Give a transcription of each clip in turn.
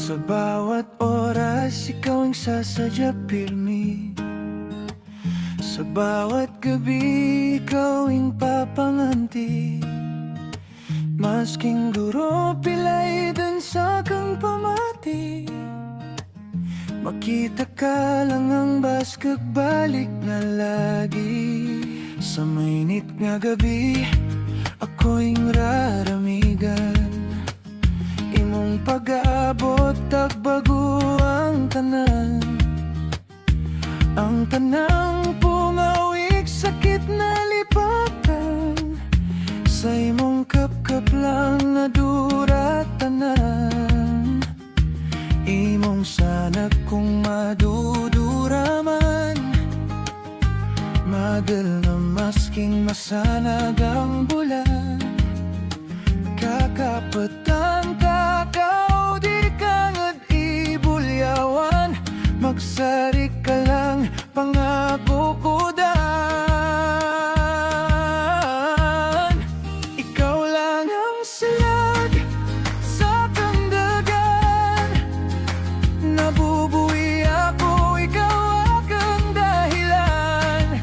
Sa bawat oras, ikaw ang sasadya pirmi. Sa bawat gabi, ikaw ang papanganti. Masking guro pilay dun sa kang pamati. Makita ka lang ang bas kagbalik na lagi. Sa mainit nga gabi, ako'y raramigan. Imong pag-aabot, tagbago ang tanan. Ang tanang pungawig, sakit na lipatan. Sa imong kap-kap lang nadurat tanan. Imong sana kung maduduraman. Madal na masking masanag ang bulan. Kakapatan takaw, di ka ngad ibulyawan. Magsari ka lang, pangako ko dan. Ikaw lang ang salag sa kandagan. Nabubuhay ako, ikaw akong dahilan.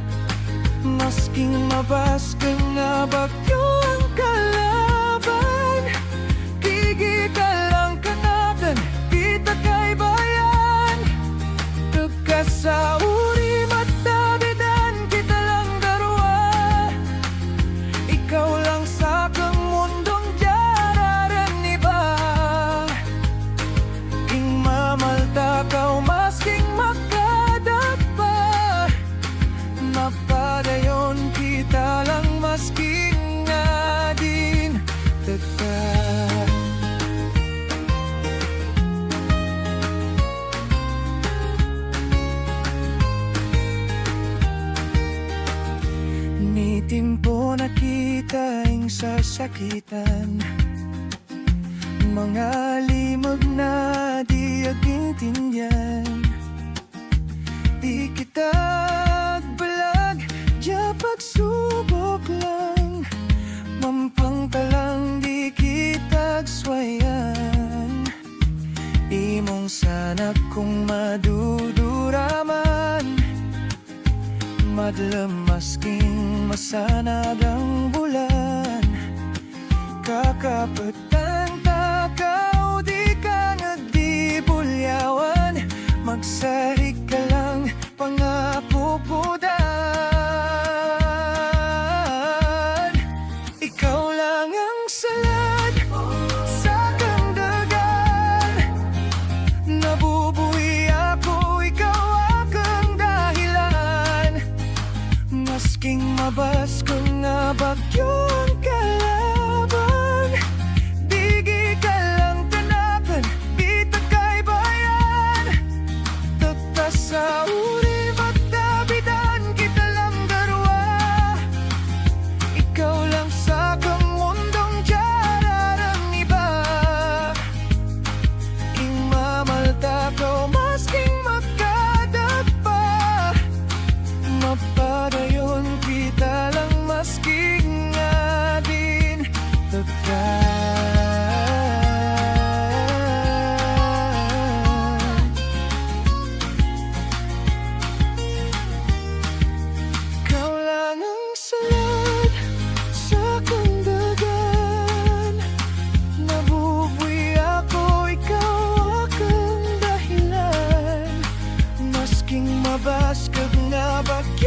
Masking mabas ka nga bagyo ang kalaban. Gigi ka lang kanakan, kita kay bayan. Tugka sa uri matabidan, kita lang darwa. Ikaw lang sa kang mundong jararan iba. King mamalta ka, masking makadapa. Mapadayon kita lang masking adin tetap. Ni timpo nakita ang sasakitan. Mga limag na di aging tindihan. Di kita agbalag, diya pagsubok lang. Mampang talang di kita agswayan. Imong sana kung maduduraman. Madlam masking masanag ang bulan. Kakapatan takaw, di ka nagdibulyawan. Magsari ka lang, pangako ko dan. Ikaw lang ang salad sa kandagan. Nabubuhay ako, ikaw akong dahilan. Masking mabas ko nga bagyo ang kalaban. Digi ka lang tanakan, bita kay bayan. Tagta sa uri matabidan, kita lang darwa. Ikaw lang sa kang mundong jararan iba. Ing mamalta ko, masking makadapa. Mapadayon kita lang masking adin tetap. Ikaw lang ang salad sa kandagan. Nabubuhay ako, ikaw akong dahilan. Masking mabas kag nga bagyo